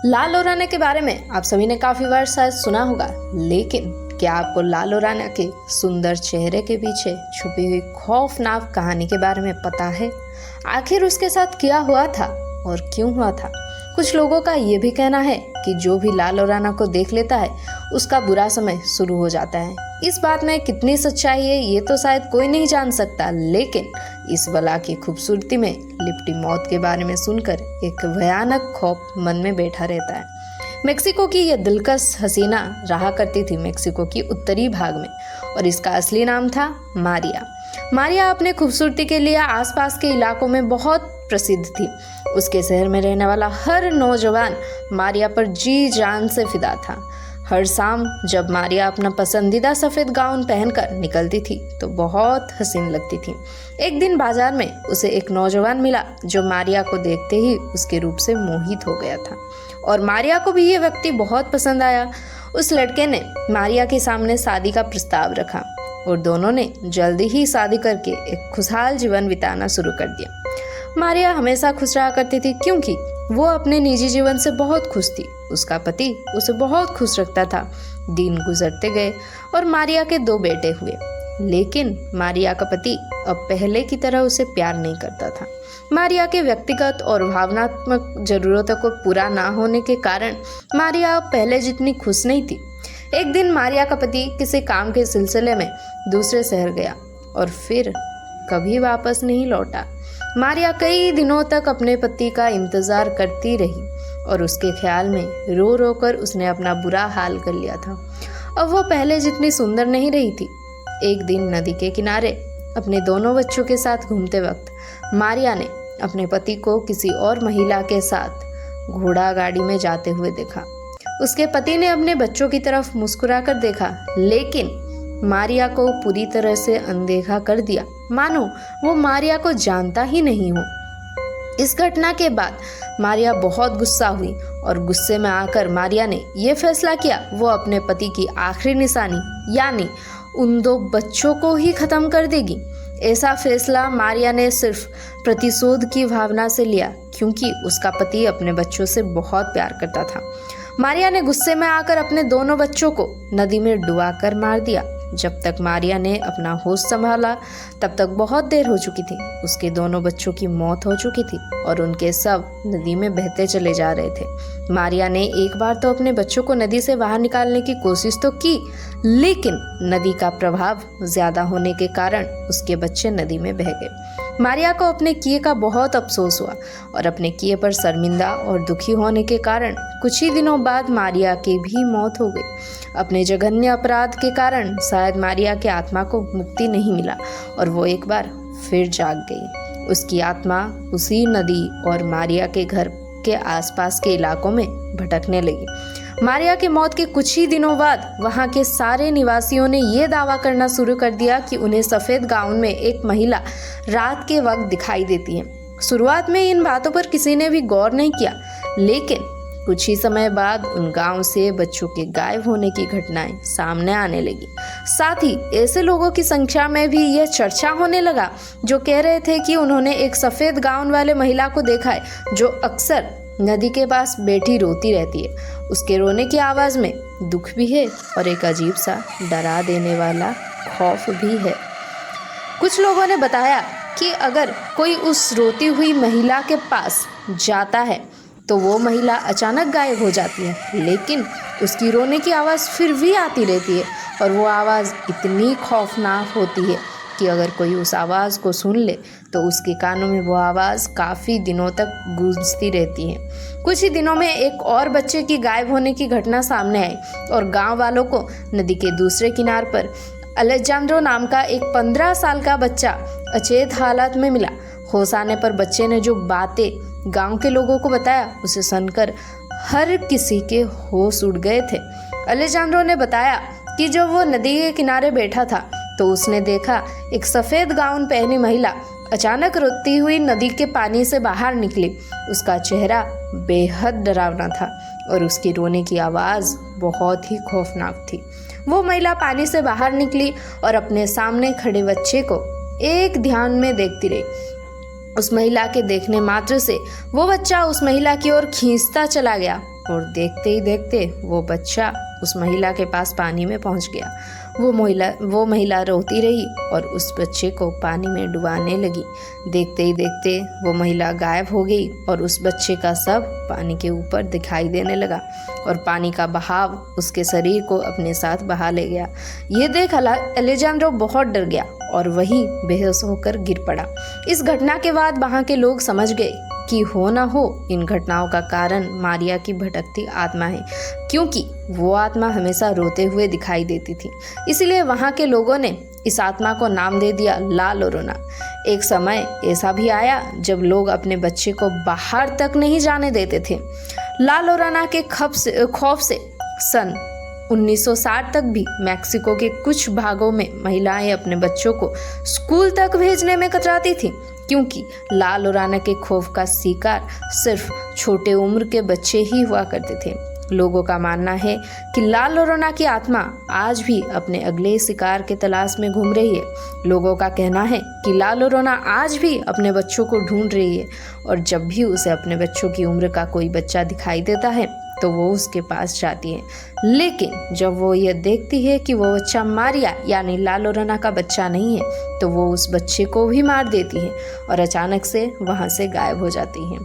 लाल और राणा के बारे में आप सभी ने काफी बार शायद सुना होगा, लेकिन क्या आपको लाल और राणा के सुंदर चेहरे के पीछे छुपी हुई खौफनाक कहानी के बारे में पता है? आखिर उसके साथ क्या हुआ था और क्यों हुआ था? कुछ लोगों का ये भी कहना है कि जो भी लाल और राणा को देख लेता है उसका बुरा समय शुरू हो जाता है। इस बात में कितनी सच्चाई है ये तो शायद कोई नहीं जान सकता, लेकिन इस बला की खूबसूरती में लिपटी मौत के बारे में सुनकर एक भयानक खौफ मन में बैठा रहता है। मेक्सिको की यह दिलकश हसीना रहा करती थी मेक्सिको की उत्तरी भाग में, और इसका असली नाम था मारिया। मारिया अपने खूबसूरती के लिए आसपास के इलाकों में बहुत प्रसिद्ध थी। उसके शहर में रहने वाला हर नौजवान मारिया पर जी जान से फिदा था। हर शाम जब मारिया अपना पसंदीदा सफ़ेद गाउन पहनकर निकलती थी तो बहुत हसीन लगती थी। एक दिन बाजार में उसे एक नौजवान मिला जो मारिया को देखते ही उसके रूप से मोहित हो गया था, और मारिया को भी ये व्यक्ति बहुत पसंद आया। उस लड़के ने मारिया के सामने शादी का प्रस्ताव रखा और दोनों ने जल्दी ही शादी करके एक खुशहाल जीवन बिताना शुरू कर दिया। मारिया हमेशा खुश रहा करती थी क्योंकि वो अपने निजी जीवन से बहुत खुश थी। उसका पति उसे बहुत खुश रखता था। दिन गुजरते गए और मारिया के 2 बेटे हुए, लेकिन मारिया का पति अब पहले की तरह उसे प्यार नहीं करता था। मारिया के व्यक्तिगत और भावनात्मक जरूरतों को पूरा ना होने के कारण मारिया अब पहले जितनी खुश नहीं थी। एक दिन मारिया का पति किसी काम के सिलसिले में दूसरे शहर गया और फिर कभी वापस नहीं लौटा। मारिया कई दिनों तक अपने पति का इंतजार करती रही और उसके ख्याल में रो रो कर उसने अपना बुरा हाल कर लिया था। अब वो पहले जितनी सुंदर नहीं रही थी। एक दिन नदी के किनारे अपने दोनों बच्चों के साथ घूमते वक्त मारिया ने अपने पति को किसी और महिला के साथ घोड़ा गाड़ी में जाते हुए देखा। उसके पति ने अपने बच्चों की तरफ मुस्कुराकर देखा, लेकिन मारिया को पूरी तरह से अनदेखा कर दिया, मानो वो मारिया को जानता ही नहीं हो। इस घटना के बाद मारिया बहुत गुस्सा हुई और गुस्से में आकर मारिया ने यह फैसला किया वो अपने पति की आखिरी निशानी यानी उन 2 बच्चों को ही खत्म कर देगी। ऐसा फैसला मारिया ने सिर्फ प्रतिशोध की भावना से लिया क्योंकि उसका पति अपने बच्चों से बहुत प्यार करता था। मारिया ने गुस्से में आकर अपने दोनों बच्चों को नदी में डुबाकर मार दिया। जब तक मारिया ने अपना होश संभाला तब तक बहुत देर हो चुकी थी। उसके दोनों बच्चों की मौत हो चुकी थी और उनके शव नदी में बहते चले जा रहे थे। मारिया ने एक बार तो अपने बच्चों को नदी से बाहर निकालने की कोशिश तो की, लेकिन नदी का प्रभाव ज्यादा होने के कारण उसके बच्चे नदी में बह गए। मारिया को अपने किए का बहुत अफसोस हुआ और अपने किए पर शर्मिंदा और दुखी होने के कारण कुछ ही दिनों बाद मारिया की भी मौत हो गई। अपने जघन्य अपराध के कारण शायद मारिया के आत्मा को मुक्ति नहीं मिला और वो एक बार फिर जाग गई। उसकी आत्मा उसी नदी और मारिया के घर के आसपास के इलाकों में भटकने लगी। मारिया की मौत के कुछ ही दिनों बाद वहां के सारे निवासियों ने यह दावा करना शुरू कर दिया कि उन्हें सफ़ेद गाउन में एक महिला रात के वक्त दिखाई देती है। शुरुआत में इन बातों पर किसी ने भी गौर नहीं किया, लेकिन कुछ ही समय बाद उन गांव से बच्चों के गायब होने की घटनाएं सामने आने लगी। साथ ही ऐसे लोगों की संख्या में भी यह चर्चा होने लगा जो कह रहे थे कि उन्होंने एक सफ़ेद गाउन वाले महिला को देखा है जो अक्सर नदी के पास बैठी रोती रहती है। उसके रोने की आवाज़ में दुख भी है और एक अजीब सा डरा देने वाला खौफ भी है। कुछ लोगों ने बताया कि अगर कोई उस रोती हुई महिला के पास जाता है तो वो महिला अचानक गायब हो जाती है, लेकिन उसकी रोने की आवाज़ फिर भी आती रहती है और वो आवाज़ इतनी खौफनाक होती है कि अगर कोई उस आवाज़ को सुन ले तो उसके कानों में वो आवाज़ काफ़ी दिनों तक गूंजती रहती है। कुछ ही दिनों में एक और बच्चे की गायब होने की घटना सामने आई और गांव वालों को नदी के दूसरे किनार पर अलेजांद्रो नाम का एक 15 साल का बच्चा अचेत हालत में मिला। होश आने पर बच्चे ने जो बातें गांव के लोगों को बताया उसे सुनकर हर किसी के होश उड़ गए थे। अलेजांद्रो ने बताया कि जब वो नदी के किनारे बैठा था तो उसने देखा एक सफ़ेद गाउन पहनी महिला अचानक रोती हुई नदी के पानी से बाहर निकली। उसका चेहरा बेहद डरावना था और उसकी रोने की आवाज़ बहुत ही खौफनाक थी। वो महिला पानी से बाहर निकली और अपने सामने खड़े बच्चे को एक ध्यान में देखती रही। उस महिला के देखने मात्र से वो बच्चा उस महिला की ओर खींचता चला गया और देखते ही देखते वो बच्चा उस महिला के पास पानी में पहुंच गया। वो महिला रोती रही और उस बच्चे को पानी में डुबाने लगी। देखते ही देखते वो महिला गायब हो गई और उस बच्चे का शव पानी के ऊपर दिखाई देने लगा और पानी का बहाव उसके शरीर को अपने साथ बहा ले गया। ये देख अलेजांद्रो बहुत डर गया और वहीं बेहोश होकर गिर पड़ा। इस घटना के बाद वहाँ के लोग समझ गए कि हो ना हो इन घटनाओं का कारण मारिया की भटकती आत्मा है, क्योंकि वो आत्मा हमेशा रोते हुए दिखाई देती थी। इसलिए वहाँ के लोगों ने इस आत्मा को नाम दे दिया ला लोरोना। एक समय ऐसा भी आया जब लोग अपने बच्चे को बाहर तक नहीं जाने देते थे। ला लोरोना के खौफ से सन 1960 तक भी मैक्सिको के कुछ भागों में महिलाएं अपने बच्चों को स्कूल तक भेजने में कतराती थीं, क्योंकि ला लोराना के खौफ का शिकार सिर्फ छोटे उम्र के बच्चे ही हुआ करते थे। लोगों का मानना है कि ला लोराना की आत्मा आज भी अपने अगले शिकार के तलाश में घूम रही है। लोगों का कहना है कि ला लोराना आज भी अपने बच्चों को ढूंढ रही है और जब भी उसे अपने बच्चों की उम्र का कोई बच्चा दिखाई देता है तो वो उसके पास जाती है। लेकिन जब वो ये देखती है कि वो बच्चा मारिया यानी ला लोराना का बच्चा नहीं है तो वो उस बच्चे को भी मार देती है और अचानक से वहाँ से गायब हो जाती है।